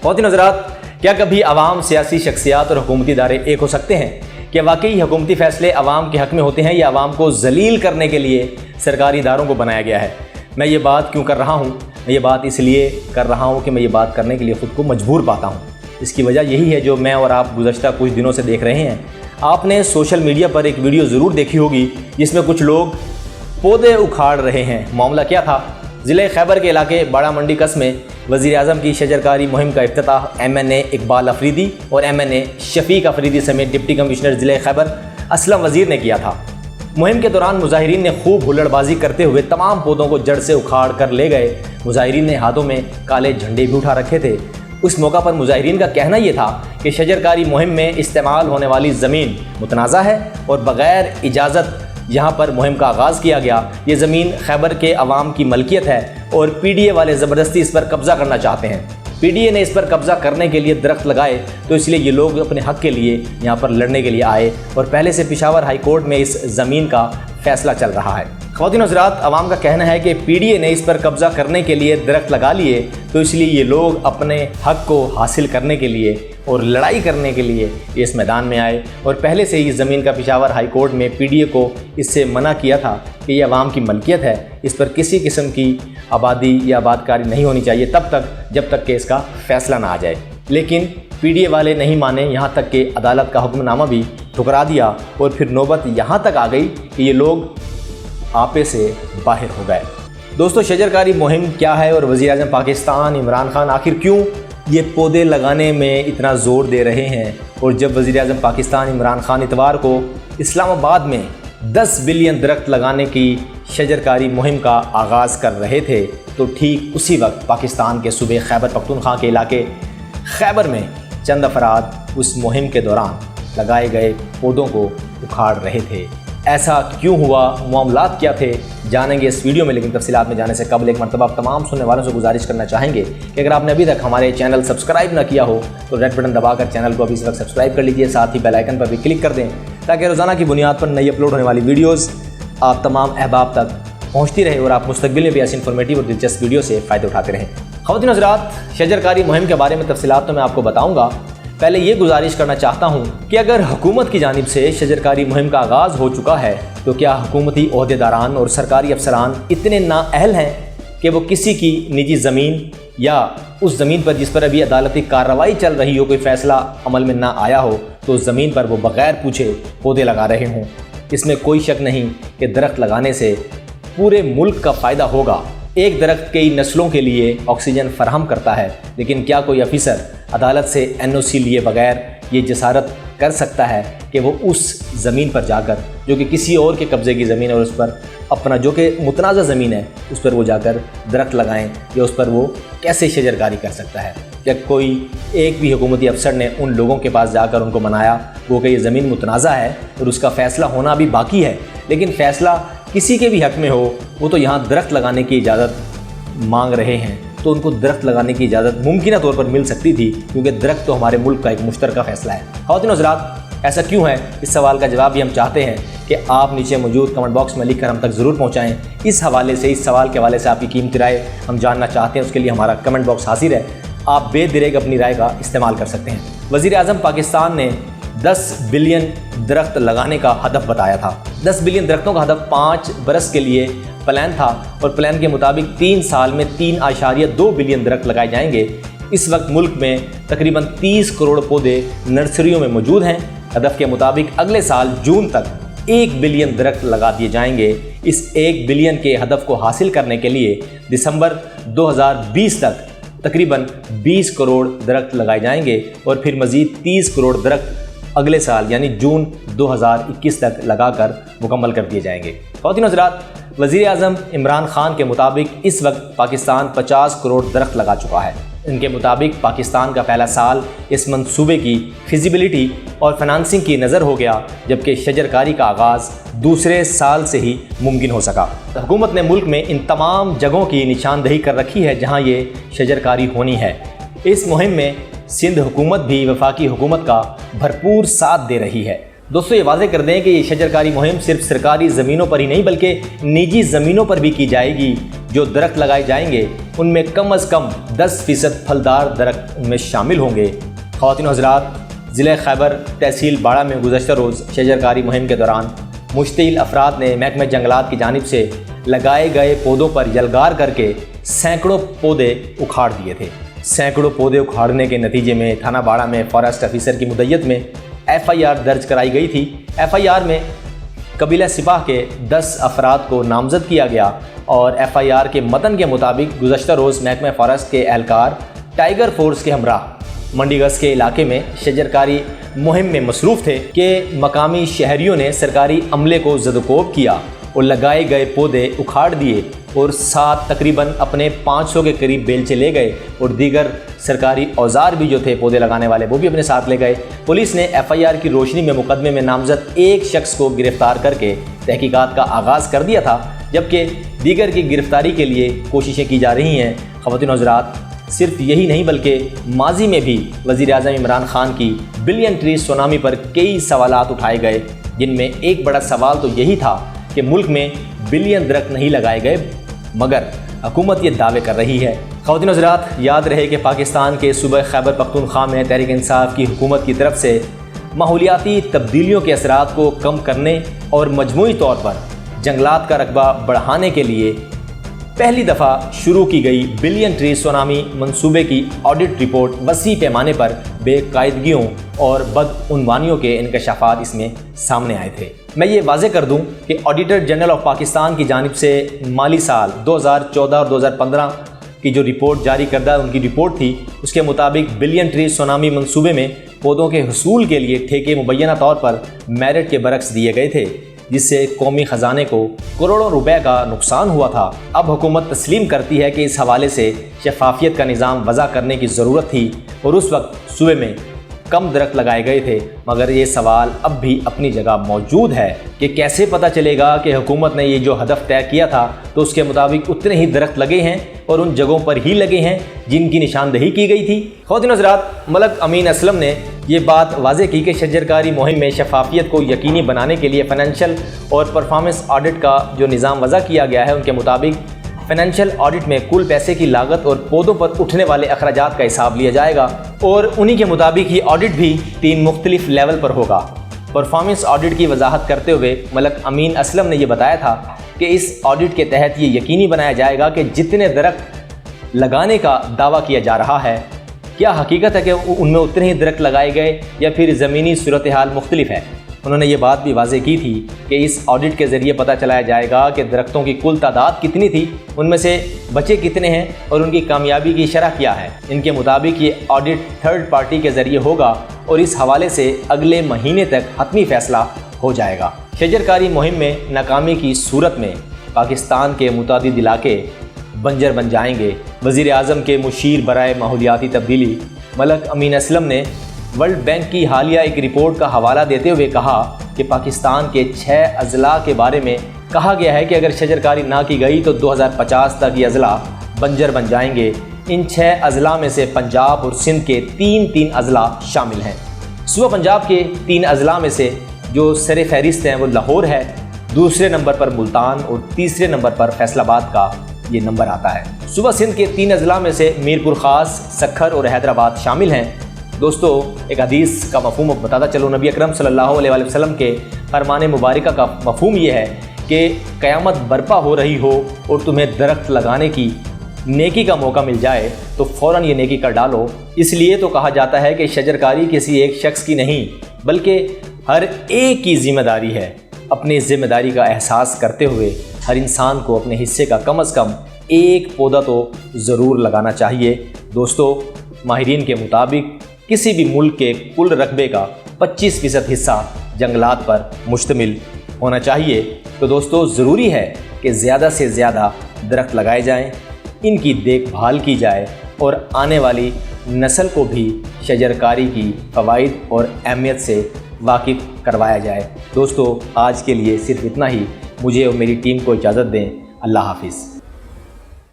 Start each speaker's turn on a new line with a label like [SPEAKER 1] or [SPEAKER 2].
[SPEAKER 1] خواتین حضرات، کیا کبھی عوام، سیاسی شخصیات اور حکومتی ادارے ایک ہو سکتے ہیں؟ کیا واقعی حکومتی فیصلے عوام کے حق میں ہوتے ہیں یا عوام کو ذلیل کرنے کے لیے سرکاری اداروں کو بنایا گیا ہے؟ میں یہ بات کیوں کر رہا ہوں؟ میں یہ بات اس لیے کر رہا ہوں کہ میں یہ بات کرنے کے لیے خود کو مجبور پاتا ہوں۔ اس کی وجہ یہی ہے جو میں اور آپ گزشتہ کچھ دنوں سے دیکھ رہے ہیں۔ آپ نے سوشل میڈیا پر ایک ویڈیو ضرور دیکھی ہوگی جس میں کچھ لوگ پودے اکھاڑ رہے ہیں۔ معاملہ کیا تھا؟ ضلع خیبر کے علاقے باڑہ منڈی قصبے میں وزیر اعظم کی شجرکاری مہم کا افتتاح MNA اقبال افریدی اور MNA شفیق افریدی سمیت ڈپٹی کمشنر ضلع خیبر اسلم وزیر نے کیا تھا۔ مہم کے دوران مظاہرین نے خوب ہلڑ بازی کرتے ہوئے تمام پودوں کو جڑ سے اکھاڑ کر لے گئے۔ مظاہرین نے ہاتھوں میں کالے جھنڈے بھی اٹھا رکھے تھے۔ اس موقع پر مظاہرین کا کہنا یہ تھا کہ شجرکاری مہم میں استعمال ہونے والی زمین متنازع ہے اور بغیر اجازت یہاں پر مہم کا آغاز کیا گیا۔ یہ زمین خیبر کے عوام کی ملکیت ہے اور PDA والے زبردستی اس پر قبضہ کرنا چاہتے ہیں۔ PDA نے اس پر قبضہ کرنے کے لیے درخت لگائے تو اس لیے یہ لوگ اپنے حق کے لیے یہاں پر لڑنے کے لیے آئے اور پہلے سے پشاور ہائی کورٹ میں اس زمین کا فیصلہ چل رہا ہے۔ خواتین حضرات، عوام کا کہنا ہے کہ PDA نے اس پر قبضہ کرنے کے لیے درخت لگا لیے تو اس لیے یہ لوگ اپنے حق کو حاصل کرنے کے لیے اور لڑائی کرنے کے لیے اس میدان میں آئے، اور پہلے سے ہی زمین کا پشاور ہائی کورٹ میں PDA کو اس سے منع کیا تھا کہ یہ عوام کی ملکیت ہے، اس پر کسی قسم کی آبادی یا آبادکاری نہیں ہونی چاہیے جب تک کہ اس کا فیصلہ نہ آ جائے۔ لیکن PDA والے نہیں مانے، یہاں تک کہ عدالت کا حکم نامہ بھی ٹھکرا دیا اور پھر نوبت یہاں تک آ گئی کہ یہ لوگ آپے سے باہر ہو گئے۔ دوستو، شجرکاری مہم کیا ہے اور وزیر اعظم پاکستان عمران خان آخر کیوں یہ پودے لگانے میں اتنا زور دے رہے ہیں؟ اور جب وزیر اعظم پاکستان عمران خان اتوار کو اسلام آباد میں 10 بلین درخت لگانے کی شجرکاری مہم کا آغاز کر رہے تھے تو ٹھیک اسی وقت پاکستان کے صوبے خیبر پختونخوا کے علاقے خیبر میں چند افراد اس مہم کے دوران لگائے گئے پودوں کو اکھاڑ رہے تھے۔ ایسا کیوں ہوا؟ معاملات کیا تھے؟ جانیں گے اس ویڈیو میں، لیکن تفصیلات میں جانے سے قبل ایک مرتبہ آپ تمام سننے والوں سے گزارش کرنا چاہیں گے کہ اگر آپ نے ابھی تک ہمارے چینل سبسکرائب نہ کیا ہو تو ریڈ بٹن دبا کر چینل کو ابھی اس وقت سبسکرائب کر لیجیے، ساتھ ہی بیل آئیکن پر بھی کلک کر دیں تاکہ روزانہ کی بنیاد پر نئی اپلوڈ ہونے والی ویڈیوز آپ تمام احباب تک پہنچتی رہے اور آپ مستقبل میں بھی ایسی انفارمیٹیو اور دلچسپ ویڈیو سے فائدہ اٹھاتے رہیں۔ خواتین حضرات، شجرکاری مہم کے بارے میں تفصیلات تو میں آپ کو بتاؤں گا، پہلے یہ گزارش کرنا چاہتا ہوں کہ اگر حکومت کی جانب سے شجرکاری مہم کا آغاز ہو چکا ہے تو کیا حکومتی عہدیداران اور سرکاری افسران اتنے نااہل ہیں کہ وہ کسی کی نجی زمین یا اس زمین پر جس پر ابھی عدالتی کارروائی چل رہی ہو، کوئی فیصلہ عمل میں نہ آیا ہو، تو اس زمین پر وہ بغیر پوچھے پودے لگا رہے ہوں؟ اس میں کوئی شک نہیں کہ درخت لگانے سے پورے ملک کا فائدہ ہوگا۔ ایک درخت کئی نسلوں کے لیے آکسیجن فراہم کرتا ہے، لیکن کیا کوئی افسر عدالت سے NOC لیے بغیر یہ جسارت کر سکتا ہے کہ وہ اس زمین پر جا کر، جو کہ کسی اور کے قبضے کی زمین ہے اور اس پر اپنا جو کہ متنازع زمین ہے، اس پر وہ جا کر درخت لگائیں، یا اس پر وہ کیسے شجرکاری کر سکتا ہے؟ کیا کوئی ایک بھی حکومتی افسر نے ان لوگوں کے پاس جا کر ان کو منایا وہ کہ یہ زمین متنازع ہے اور اس کا فیصلہ ہونا بھی باقی ہے، لیکن فیصلہ کسی کے بھی حق میں ہو، وہ تو یہاں درخت لگانے کی اجازت مانگ رہے ہیں؟ تو ان کو درخت لگانے کی اجازت ممکنہ طور پر مل سکتی تھی، کیونکہ درخت تو ہمارے ملک کا ایک مشترکہ فیصلہ ہے۔ خواتین حضرات، ایسا کیوں ہے؟ اس سوال کا جواب بھی ہم چاہتے ہیں کہ آپ نیچے موجود کمنٹ باکس میں لکھ کر ہم تک ضرور پہنچائیں۔ اس حوالے سے، اس سوال کے حوالے سے آپ کی قیمتی رائے ہم جاننا چاہتے ہیں، اس کے لیے ہمارا کمنٹ باکس حاضر ہے، آپ بے دریغ اپنی رائے کا استعمال کر سکتے ہیں۔ وزیر اعظم پاکستان نے 10 بلین درخت لگانے کا ہدف بتایا تھا۔ 10 بلین درختوں کا ہدف 5 برس کے لیے پلان تھا، اور پلان کے مطابق 3 سال میں 3.2 بلین درخت لگائے جائیں گے۔ اس وقت ملک میں تقریباً 30 کروڑ پودے نرسریوں میں موجود ہیں۔ ہدف کے مطابق اگلے سال جون تک 1 بلین درخت لگا دیے جائیں گے۔ اس 1 بلین کے ہدف کو حاصل کرنے کے لیے دسمبر 2020 تک تقریباً 20 کروڑ درخت لگائے جائیں گے، اور پھر مزید 30 کروڑ درخت اگلے سال یعنی جون 2021 تک لگا کر مکمل کر دیے جائیں گے۔ خواتین حضرات، وزیر اعظم عمران خان کے مطابق اس وقت پاکستان 50 کروڑ درخت لگا چکا ہے۔ ان کے مطابق پاکستان کا پہلا سال اس منصوبے کی فیزیبلٹی اور فنانسنگ کی نظر ہو گیا، جبکہ شجرکاری کا آغاز دوسرے سال سے ہی ممکن ہو سکا۔ حکومت نے ملک میں ان تمام جگہوں کی نشاندہی کر رکھی ہے جہاں یہ شجرکاری ہونی ہے۔ اس مہم میں سندھ حکومت بھی وفاقی حکومت کا بھرپور ساتھ دے رہی ہے۔ دوستو، یہ واضح کر دیں کہ یہ شجرکاری مہم صرف سرکاری زمینوں پر ہی نہیں بلکہ نجی زمینوں پر بھی کی جائے گی۔ جو درخت لگائے جائیں گے ان میں کم از کم 10% پھلدار درخت ان میں شامل ہوں گے۔ خواتین و حضرات، ضلع خیبر تحصیل باڑہ میں گزشتہ روز شجرکاری مہم کے دوران مشتعل افراد نے محکمہ جنگلات کی جانب سے لگائے گئے پودوں پر یلغار کر کے سینکڑوں پودے اکھاڑ دیے تھے۔ سینکڑوں پودے اکھاڑنے کے نتیجے میں تھانہ باڑہ میں فارسٹ آفیسر کی مدیت میں FIR درج کرائی گئی تھی۔ FIR میں قبیلہ سپاہ کے 10 افراد کو نامزد کیا گیا اور FIR کے متن کے مطابق گزشتہ روز محکمہ فارسٹ کے اہلکار ٹائیگر فورس کے ہمراہ منڈی گز کے علاقے میں شجرکاری مہم میں مصروف تھے کہ مقامی شہریوں نے سرکاری عملے کو زدوکوب کیا اور لگائے گئے پودے اکھاڑ دیے اور ساتھ تقریباً اپنے 500 کے قریب بیلچے لے گئے اور دیگر سرکاری اوزار بھی جو تھے پودے لگانے والے وہ بھی اپنے ساتھ لے گئے۔ پولیس نے FIR کی روشنی میں مقدمے میں نامزد ایک شخص کو گرفتار کر کے تحقیقات کا آغاز کر دیا تھا، جبکہ دیگر کی گرفتاری کے لیے کوششیں کی جا رہی ہیں۔ خواتین و حضرات، صرف یہی نہیں بلکہ ماضی میں بھی وزیر اعظم عمران خان کی بلین ٹری سونامی پر کئی سوالات اٹھائے گئے، جن میں ایک بڑا سوال تو یہی تھا کہ ملک میں بلین درخت نہیں لگائے گئے، مگر حکومت یہ دعوے کر رہی ہے۔ خواتین و حضرات، یاد رہے کہ پاکستان کے صوبہ خیبر پختونخوا میں تحریک انصاف کی حکومت کی طرف سے ماحولیاتی تبدیلیوں کے اثرات کو کم کرنے اور مجموعی طور پر جنگلات کا رقبہ بڑھانے کے لیے پہلی دفعہ شروع کی گئی بلین ٹری سونامی منصوبے کی آڈٹ رپورٹ وسیع پیمانے پر بے قاعدگیوں اور بدعنوانیوں کے انکشافات اس میں سامنے آئے تھے۔ میں یہ واضح کر دوں کہ آڈیٹر جنرل آف پاکستان کی جانب سے مالی سال 2014 اور 2015 کی جو رپورٹ جاری کردہ ان کی رپورٹ تھی، اس کے مطابق بلین ٹری سونامی منصوبے میں پودوں کے حصول کے لیے ٹھیکے مبینہ طور پر میرٹ کے برعکس دیے گئے تھے، جس سے قومی خزانے کو کروڑوں روپے کا نقصان ہوا تھا۔ اب حکومت تسلیم کرتی ہے کہ اس حوالے سے شفافیت کا نظام وضع کرنے کی ضرورت تھی اور اس وقت صوبے میں کم درخت لگائے گئے تھے، مگر یہ سوال اب بھی اپنی جگہ موجود ہے کہ کیسے پتہ چلے گا کہ حکومت نے یہ جو ہدف طے کیا تھا تو اس کے مطابق اتنے ہی درخت لگے ہیں اور ان جگہوں پر ہی لگے ہیں جن کی نشاندہی کی گئی تھی۔ خواتین و حضرات، ملک امین اسلم نے یہ بات واضح کی کہ شجرکاری مہم میں شفافیت کو یقینی بنانے کے لیے فائنینشیل اور پرفارمنس آڈٹ کا جو نظام وضع کیا گیا ہے، ان کے مطابق فائنینشیل آڈٹ میں کل پیسے کی لاگت اور پودوں پر اٹھنے والے اخراجات کا حساب لیا جائے گا اور انہی کے مطابق یہ آڈٹ بھی 3 مختلف لیول پر ہوگا۔ پرفارمنس آڈٹ کی وضاحت کرتے ہوئے ملک امین اسلم نے یہ بتایا تھا کہ اس آڈٹ کے تحت یہ یقینی بنایا جائے گا کہ جتنے درخت لگانے کا دعویٰ کیا جا رہا ہے، کیا حقیقت ہے کہ ان میں اتنے ہی درخت لگائے گئے یا پھر زمینی صورتحال مختلف ہے۔ انہوں نے یہ بات بھی واضح کی تھی کہ اس آڈٹ کے ذریعے پتہ چلایا جائے گا کہ درختوں کی کل تعداد کتنی تھی، ان میں سے بچے کتنے ہیں اور ان کی کامیابی کی شرح کیا ہے۔ ان کے مطابق یہ آڈٹ تھرڈ پارٹی کے ذریعے ہوگا اور اس حوالے سے اگلے مہینے تک حتمی فیصلہ ہو جائے گا۔ شجرکاری مہم میں ناکامی کی صورت میں پاکستان کے متعدد علاقے بنجر بن جائیں گے۔ وزیر اعظم کے مشیر برائے ماحولیاتی تبدیلی ملک امین اسلم نے ورلڈ بینک کی حالیہ ایک رپورٹ کا حوالہ دیتے ہوئے کہا کہ پاکستان کے 6 اضلاع کے بارے میں کہا گیا ہے کہ اگر شجرکاری نہ کی گئی تو 2050 تک یہ اضلاع بنجر بن جائیں گے۔ ان 6 اضلاع میں سے پنجاب اور سندھ کے 3 اضلاع شامل ہیں۔ صوبہ پنجاب کے 3 اضلاع میں سے جو سر فہرست ہیں وہ لاہور ہے، دوسرے نمبر پر ملتان اور تیسرے نمبر پر فیصل آباد کا یہ نمبر آتا ہے۔ صوبہ سندھ کے 3 اضلاع میں سے میرپور خاص، سکھر اور حیدرآباد شامل ہیں۔ دوستو، ایک حدیث کا مفہوم بتاتا چلو، نبی اکرم صلی اللہ علیہ وسلم کے فرمان مبارکہ کا مفہوم یہ ہے کہ قیامت برپا ہو رہی ہو اور تمہیں درخت لگانے کی نیکی کا موقع مل جائے تو فوراً یہ نیکی کر ڈالو۔ اس لیے تو کہا جاتا ہے کہ شجرکاری کسی ایک شخص کی نہیں بلکہ ہر ایک کی ذمہ داری ہے۔ اپنی ذمہ داری کا احساس کرتے ہوئے ہر انسان کو اپنے حصے کا کم از کم ایک پودا تو ضرور لگانا چاہیے۔ دوستو، ماہرین کے مطابق کسی بھی ملک کے کل رقبے کا 25% حصہ جنگلات پر مشتمل ہونا چاہیے۔ تو دوستو، ضروری ہے کہ زیادہ سے زیادہ درخت لگائے جائیں، ان کی دیکھ بھال کی جائے اور آنے والی نسل کو بھی شجرکاری کی فوائد اور اہمیت سے واقف کروایا جائے۔ دوستو، آج کے لیے صرف اتنا ہی۔ مجھے اور میری ٹیم کو اجازت دیں۔ اللہ حافظ۔